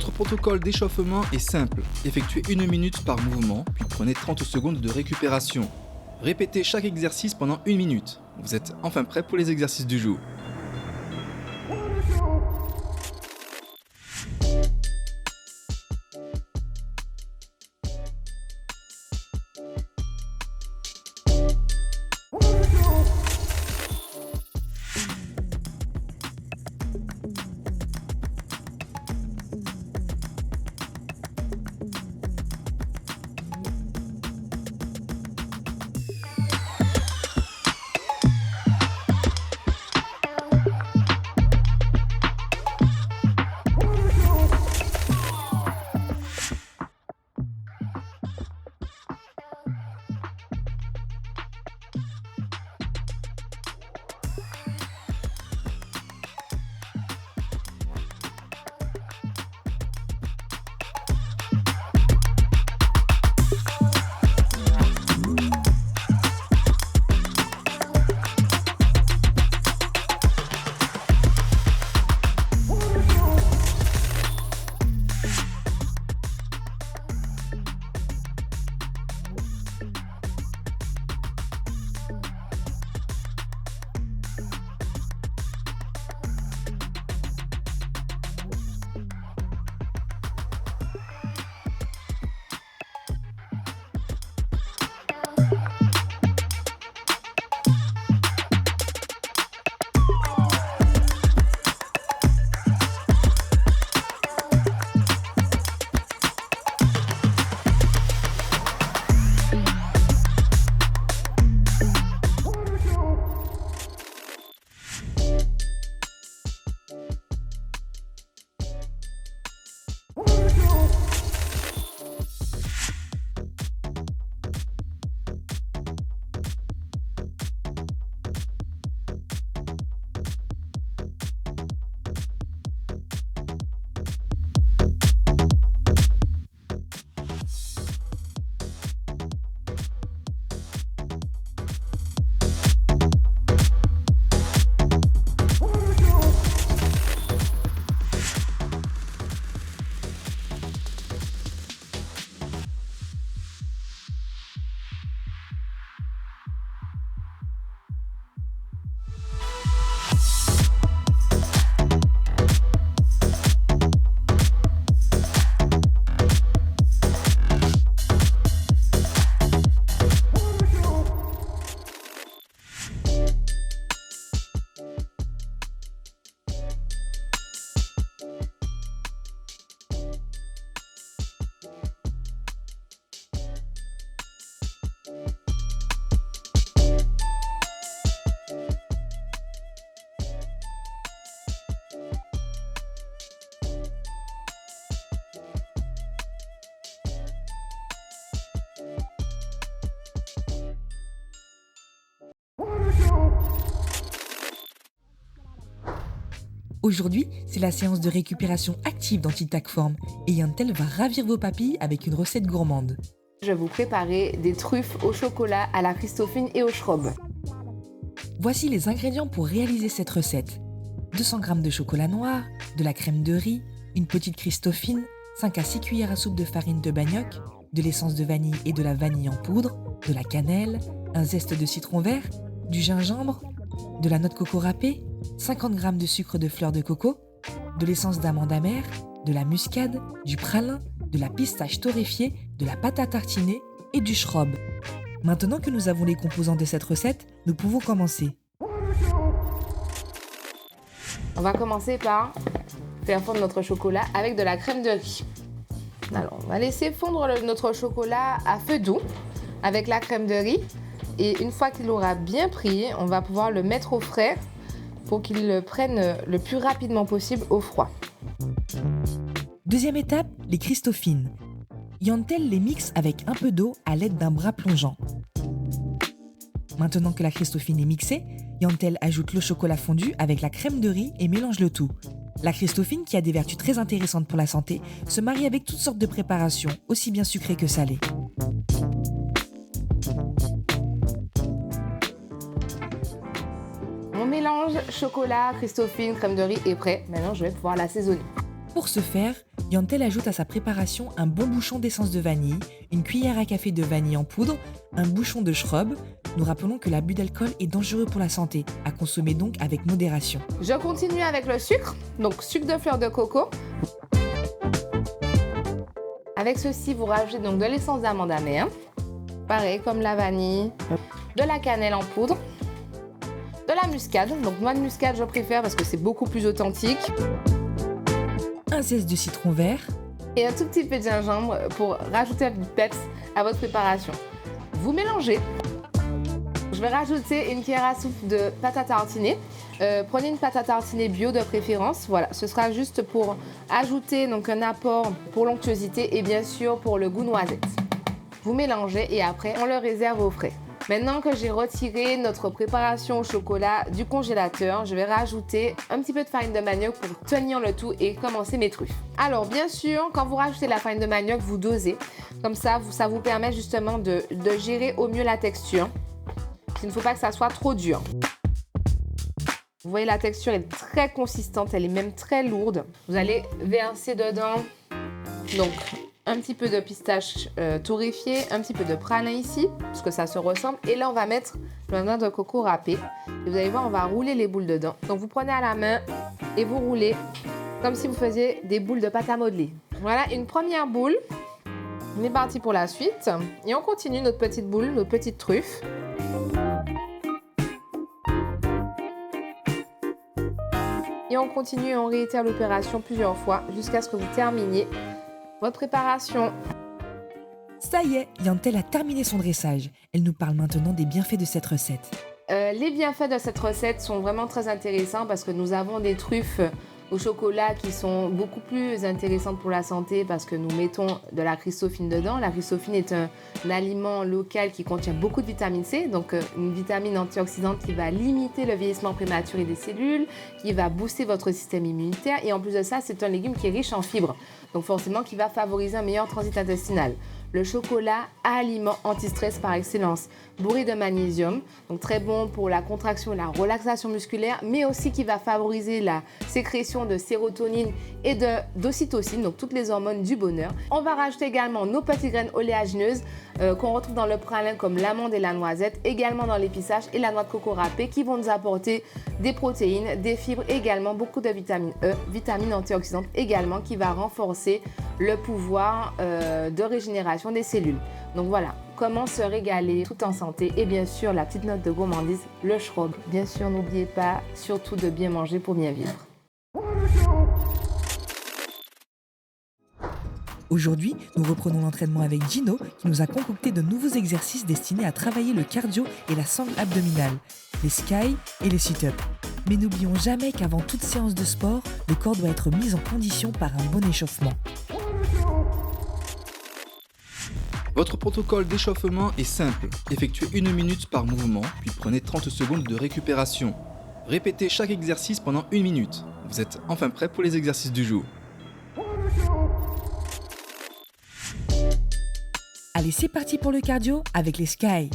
Notre protocole d'échauffement est simple. Effectuez 1 minute par mouvement, puis prenez 30 secondes de récupération. Répétez chaque exercice pendant 1 minute. Vous êtes enfin prêt pour les exercices du jour. Aujourd'hui, c'est la séance de récupération active dans Tic Tac Form et Yantel va ravir vos papilles avec une recette gourmande. Je vais vous préparer des truffes au chocolat à la Christophine et au schrob. Voici les ingrédients pour réaliser cette recette. 200 g de chocolat noir, de la crème de riz, une petite Christophine, 5 à 6 cuillères à soupe de farine de manioc, de l'essence de vanille et de la vanille en poudre, de la cannelle, un zeste de citron vert, du gingembre, de la noix de coco râpée, 50 g de sucre de fleur de coco, de l'essence d'amande amère, de la muscade, du pralin, de la pistache torréfiée, de la pâte à tartiner et du schrob. Maintenant que nous avons les composants de cette recette, nous pouvons commencer. On va commencer par faire fondre notre chocolat avec de la crème de riz. Alors, on va laisser fondre notre chocolat à feu doux avec la crème de riz. Et une fois qu'il aura bien pris, on va pouvoir le mettre au frais pour qu'il le prenne le plus rapidement possible au froid. Deuxième étape, les Christophines. Yantel les mixe avec un peu d'eau à l'aide d'un bras plongeant. Maintenant que la Christophine est mixée, Yantel ajoute le chocolat fondu avec la crème de riz et mélange le tout. La Christophine, qui a des vertus très intéressantes pour la santé, se marie avec toutes sortes de préparations, aussi bien sucrées que salées. Mon mélange chocolat, Christophine, crème de riz est prêt. Maintenant, je vais pouvoir l'assaisonner. Pour ce faire, Yantel ajoute à sa préparation un bon bouchon d'essence de vanille, une cuillère à café de vanille en poudre, un bouchon de shrub. Nous rappelons que l'abus d'alcool est dangereux pour la santé, à consommer donc avec modération. Je continue avec le sucre, donc sucre de fleur de coco. Avec ceci, vous rajoutez donc de l'essence d'amande amère, pareil comme la vanille, de la cannelle en poudre, de la muscade, donc noix de muscade je préfère parce que c'est beaucoup plus authentique. Un zeste de citron vert Et un tout petit peu de gingembre pour rajouter un peu de peps à votre préparation. Vous mélangez. Je vais rajouter une cuillère à soupe de pâte à tartiner. Prenez une pâte à tartiner bio de préférence. Voilà, ce sera juste pour ajouter donc un apport pour l'onctuosité et bien sûr pour le goût noisette. Vous mélangez et après on le réserve au frais. Maintenant que j'ai retiré notre préparation au chocolat du congélateur, je vais rajouter un petit peu de farine de manioc pour tenir le tout et commencer mes truffes. Alors bien sûr, quand vous rajoutez la farine de manioc, vous dosez. Comme ça vous permet justement de gérer au mieux la texture. Il ne faut pas que ça soit trop dur. Vous voyez, la texture est très consistante, elle est même très lourde. Vous allez verser dedans donc un petit peu de pistache torréfié, un petit peu de pralin ici, parce que ça se ressemble. Et là, on va mettre le noix de coco râpé. Et vous allez voir, on va rouler les boules dedans. Donc, vous prenez à la main et vous roulez comme si vous faisiez des boules de pâte à modeler. Voilà, une première boule. On est parti pour la suite. Et on continue notre petite boule, notre petite truffe. Et on continue et on réitère l'opération plusieurs fois jusqu'à ce que vous terminiez votre préparation. Ça y est, Yantel a terminé son dressage. Elle nous parle maintenant des bienfaits de cette recette. Les bienfaits de cette recette sont vraiment très intéressants parce que nous avons des truffes au chocolat qui sont beaucoup plus intéressantes pour la santé parce que nous mettons de la Christophine dedans. La Christophine est un aliment local qui contient beaucoup de vitamine C, donc une vitamine antioxydante qui va limiter le vieillissement prématuré des cellules, qui va booster votre système immunitaire et en plus de ça, c'est un légume qui est riche en fibres, donc forcément qui va favoriser un meilleur transit intestinal. Le chocolat, aliment anti-stress par excellence, bourré de magnésium, donc très bon pour la contraction et la relaxation musculaire, mais aussi qui va favoriser la sécrétion de sérotonine et d'ocytocine, donc toutes les hormones du bonheur. On va rajouter également nos petites graines oléagineuses qu'on retrouve dans le pralin comme l'amande et la noisette, également dans l'épissage et la noix de coco râpée qui vont nous apporter des protéines, des fibres, également beaucoup de vitamine E, vitamine antioxydante également qui va renforcer le pouvoir de régénération des cellules. Donc voilà, comment se régaler tout en santé et bien sûr la petite note de gourmandise, le shrub. Bien sûr, n'oubliez pas surtout de bien manger pour bien vivre. Aujourd'hui, nous reprenons l'entraînement avec Gino qui nous a concocté de nouveaux exercices destinés à travailler le cardio et la sangle abdominale, les sky et les sit-up. Mais n'oublions jamais qu'avant toute séance de sport, le corps doit être mis en condition par un bon échauffement. Votre protocole d'échauffement est simple. Effectuez 1 minute par mouvement, puis prenez 30 secondes de récupération. Répétez chaque exercice pendant 1 minute. Vous êtes enfin prêt pour les exercices du jour. Allez, c'est parti pour le cardio avec les sky.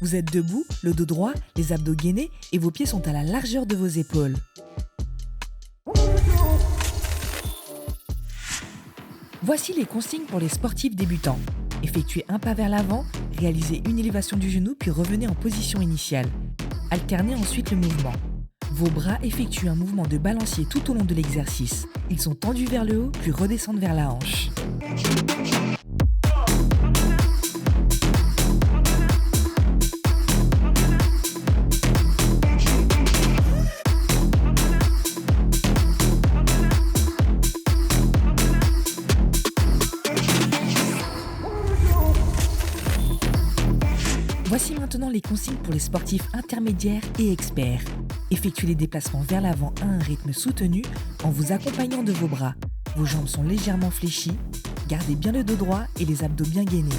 Vous êtes debout, le dos droit, les abdos gainés et vos pieds sont à la largeur de vos épaules. Voici les consignes pour les sportifs débutants. Effectuez un pas vers l'avant, réalisez une élévation du genou puis revenez en position initiale. Alternez ensuite le mouvement. Vos bras effectuent un mouvement de balancier tout au long de l'exercice. Ils sont tendus vers le haut puis redescendent vers la hanche. Voici maintenant les consignes pour les sportifs intermédiaires et experts. Effectuez les déplacements vers l'avant à un rythme soutenu en vous accompagnant de vos bras. Vos jambes sont légèrement fléchies. Gardez bien le dos droit et les abdos bien gainés.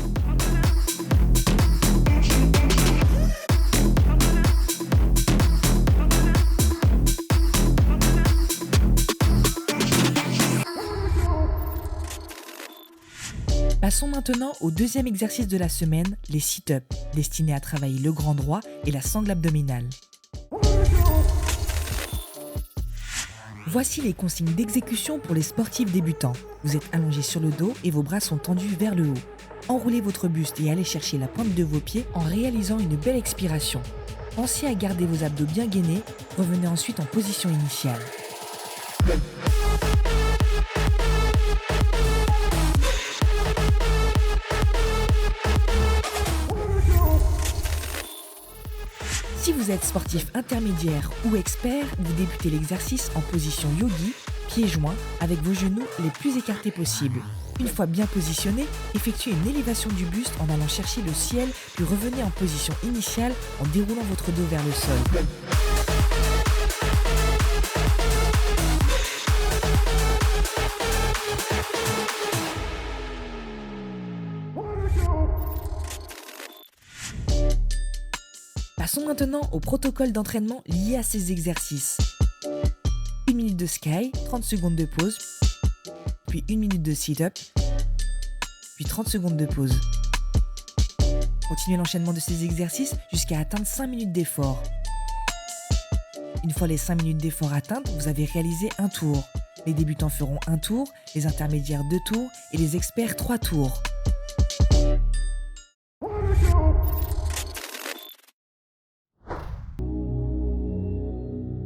Passons maintenant au deuxième exercice de la semaine, les sit-up, destinés à travailler le grand droit et la sangle abdominale. Voici les consignes d'exécution pour les sportifs débutants. Vous êtes allongé sur le dos et vos bras sont tendus vers le haut. Enroulez votre buste et allez chercher la pointe de vos pieds en réalisant une belle expiration. Pensez à garder vos abdos bien gainés, revenez ensuite en position initiale. Si vous êtes sportif intermédiaire ou expert, vous débutez l'exercice en position yogi, pieds joints, avec vos genoux les plus écartés possibles. Une fois bien positionné, effectuez une élévation du buste en allant chercher le ciel, puis revenez en position initiale en déroulant votre dos vers le sol. Passons maintenant au protocole d'entraînement lié à ces exercices. 1 minute de sky, 30 secondes de pause, puis 1 minute de sit-up, puis 30 secondes de pause. Continuez l'enchaînement de ces exercices jusqu'à atteindre 5 minutes d'effort. Une fois les 5 minutes d'effort atteintes, vous avez réalisé un tour. Les débutants feront un tour, les intermédiaires 2 tours et les experts 3 tours.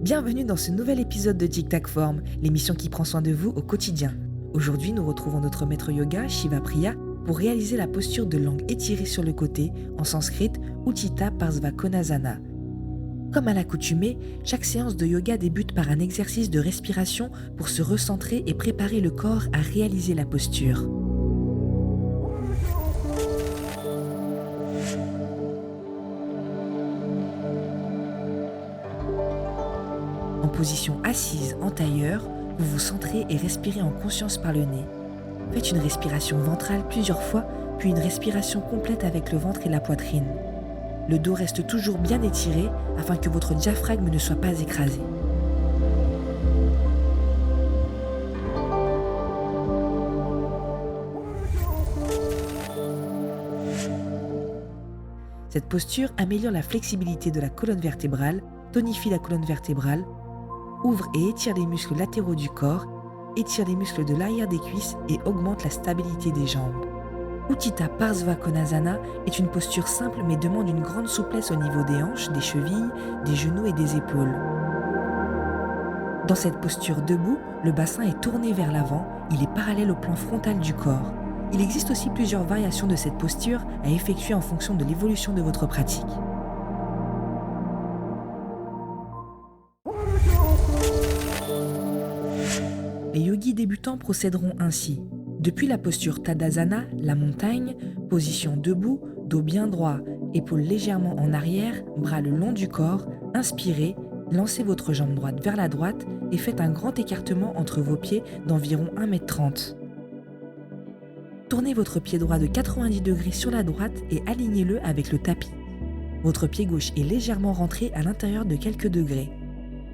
Bienvenue dans ce nouvel épisode de Tic Tac Form, l'émission qui prend soin de vous au quotidien. Aujourd'hui, nous retrouvons notre maître yoga, Shiva Priya, pour réaliser la posture de langue étirée sur le côté, en sanskrit Utthita Parsvakonasana. Comme à l'accoutumée, chaque séance de yoga débute par un exercice de respiration pour se recentrer et préparer le corps à réaliser la posture. En position assise en tailleur, vous vous centrez et respirez en conscience par le nez. Faites une respiration ventrale plusieurs fois, puis une respiration complète avec le ventre et la poitrine. Le dos reste toujours bien étiré afin que votre diaphragme ne soit pas écrasé. Cette posture améliore la flexibilité de la colonne vertébrale, tonifie la colonne vertébrale, ouvre et étire les muscles latéraux du corps, étire les muscles de l'arrière des cuisses et augmente la stabilité des jambes. Utthita Parsvakonasana est une posture simple mais demande une grande souplesse au niveau des hanches, des chevilles, des genoux et des épaules. Dans cette posture debout, le bassin est tourné vers l'avant, il est parallèle au plan frontal du corps. Il existe aussi plusieurs variations de cette posture à effectuer en fonction de l'évolution de votre pratique. Les yogis débutants procéderont ainsi. Depuis la posture Tadasana, la montagne, position debout, dos bien droit, épaules légèrement en arrière, bras le long du corps, inspirez, lancez votre jambe droite vers la droite et faites un grand écartement entre vos pieds d'environ 1,30 m. Tournez votre pied droit de 90 degrés sur la droite et alignez-le avec le tapis. Votre pied gauche est légèrement rentré à l'intérieur de quelques degrés.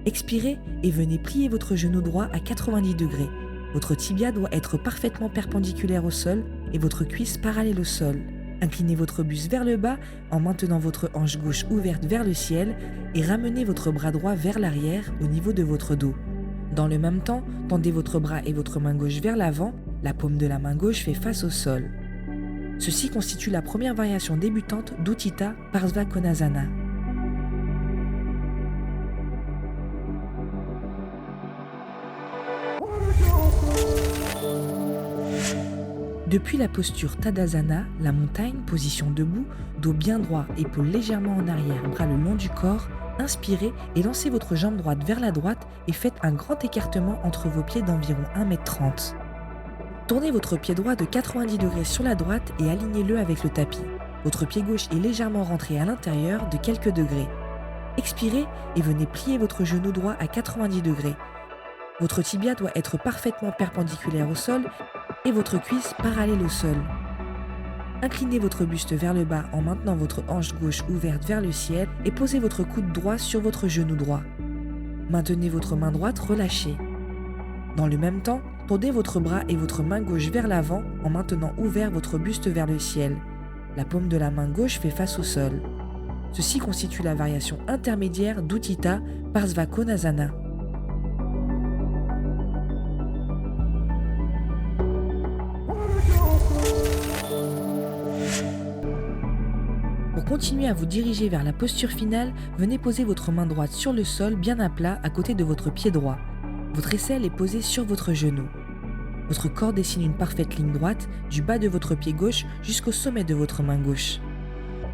Expirez et venez plier votre genou droit à 90 degrés. Votre tibia doit être parfaitement perpendiculaire au sol et votre cuisse parallèle au sol. Inclinez votre buste vers le bas en maintenant votre hanche gauche ouverte vers le ciel et ramenez votre bras droit vers l'arrière au niveau de votre dos. Dans le même temps, tendez votre bras et votre main gauche vers l'avant, la paume de la main gauche fait face au sol. Ceci constitue la première variation débutante d'Utthita Parsvakonasana. Depuis la posture Tadasana, la montagne, position debout, dos bien droit, épaules légèrement en arrière, bras le long du corps, inspirez et lancez votre jambe droite vers la droite et faites un grand écartement entre vos pieds d'environ 1,30 m. Tournez votre pied droit de 90 degrés sur la droite et alignez-le avec le tapis. Votre pied gauche est légèrement rentré à l'intérieur de quelques degrés. Expirez et venez plier votre genou droit à 90 degrés. Votre tibia doit être parfaitement perpendiculaire au sol et votre cuisse parallèle au sol. Inclinez votre buste vers le bas en maintenant votre hanche gauche ouverte vers le ciel et posez votre coude droit sur votre genou droit. Maintenez votre main droite relâchée. Dans le même temps, tendez votre bras et votre main gauche vers l'avant en maintenant ouvert votre buste vers le ciel. La paume de la main gauche fait face au sol. Ceci constitue la variation intermédiaire d'Utthita Parsvakonasana. Pour continuer à vous diriger vers la posture finale, venez poser votre main droite sur le sol bien à plat à côté de votre pied droit. Votre aisselle est posée sur votre genou. Votre corps dessine une parfaite ligne droite du bas de votre pied gauche jusqu'au sommet de votre main gauche.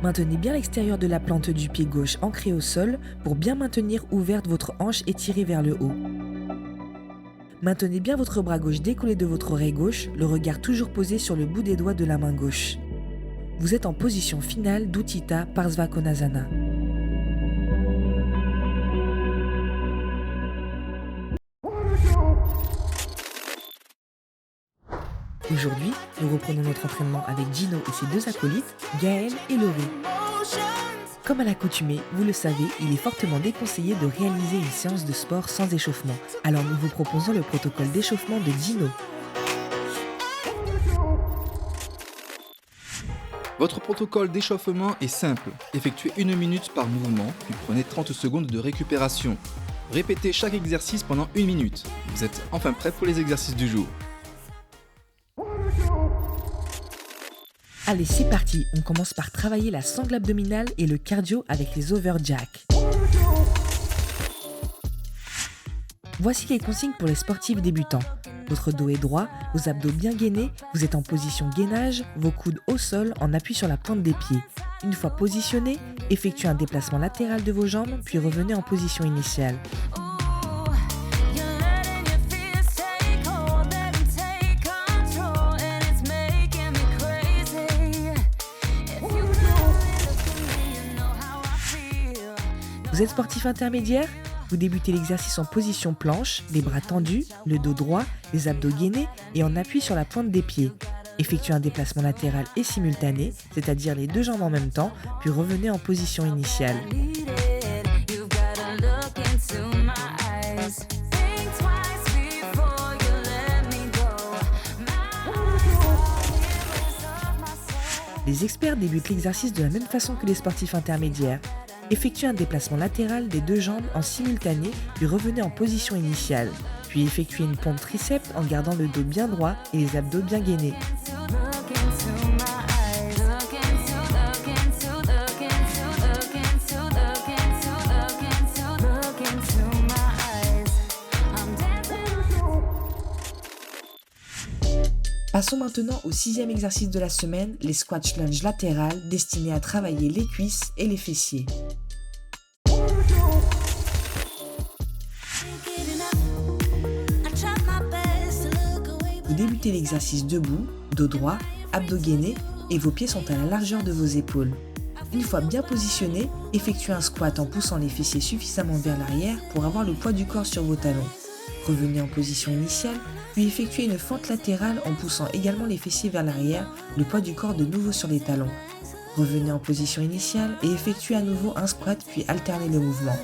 Maintenez bien l'extérieur de la plante du pied gauche ancré au sol pour bien maintenir ouverte votre hanche étirée vers le haut. Maintenez bien votre bras gauche décollé de votre oreille gauche, le regard toujours posé sur le bout des doigts de la main gauche. Vous êtes en position finale d'Utthita Parsvakonasana. Aujourd'hui, nous reprenons notre entraînement avec Gino et ses deux acolytes, Gaël et Laurie. Comme à l'accoutumée, vous le savez, il est fortement déconseillé de réaliser une séance de sport sans échauffement. Alors nous vous proposons le protocole d'échauffement de Gino. Votre protocole d'échauffement est simple. Effectuez 1 minute par mouvement, puis prenez 30 secondes de récupération. Répétez chaque exercice pendant 1 minute. Vous êtes enfin prêt pour les exercices du jour. Allez, c'est parti, on commence par travailler la sangle abdominale et le cardio avec les overjacks. Voici les consignes pour les sportifs débutants. Votre dos est droit, vos abdos bien gainés, vous êtes en position gainage, vos coudes au sol en appui sur la pointe des pieds. Une fois positionnés, effectuez un déplacement latéral de vos jambes, puis revenez en position initiale. Vous êtes sportif intermédiaire ? Vous débutez l'exercice en position planche, les bras tendus, le dos droit, les abdos gainés et en appui sur la pointe des pieds. Effectuez un déplacement latéral et simultané, c'est-à-dire les deux jambes en même temps, puis revenez en position initiale. Les experts débutent l'exercice de la même façon que les sportifs intermédiaires. Effectuez un déplacement latéral des deux jambes en simultané, puis revenez en position initiale. Puis effectuez une pompe triceps en gardant le dos bien droit et les abdos bien gainés. Passons maintenant au 6e exercice de la semaine, les squat lunge latérales destinés à travailler les cuisses et les fessiers. Vous débutez l'exercice debout, dos droit, abdos gainés et vos pieds sont à la largeur de vos épaules. Une fois bien positionnés, effectuez un squat en poussant les fessiers suffisamment vers l'arrière pour avoir le poids du corps sur vos talons. Revenez en position initiale, puis effectuez une fente latérale en poussant également les fessiers vers l'arrière, le poids du corps de nouveau sur les talons. Revenez en position initiale et effectuez à nouveau un squat puis alternez le mouvement.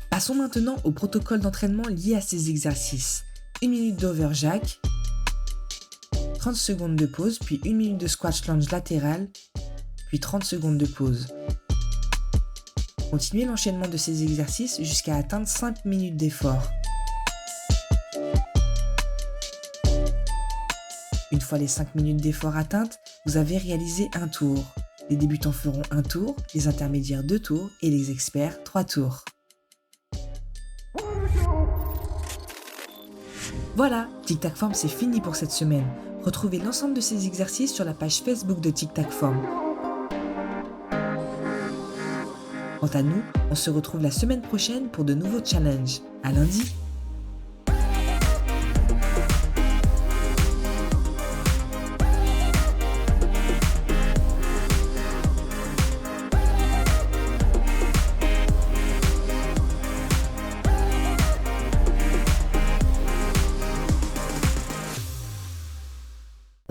Passons maintenant au protocole d'entraînement lié à ces exercices. 1 minute d'overjack, 30 secondes de pause, puis 1 minute de squat lunge latéral, puis 30 secondes de pause. Continuez l'enchaînement de ces exercices jusqu'à atteindre 5 minutes d'effort. Une fois les 5 minutes d'effort atteintes, vous avez réalisé un tour. Les débutants feront un tour, les intermédiaires 2 tours et les experts 3 tours. Voilà, Tic Tac Form c'est fini pour cette semaine. Retrouvez l'ensemble de ces exercices sur la page Facebook de Tic Tac Form. Quant à nous, on se retrouve la semaine prochaine pour de nouveaux challenges. À lundi!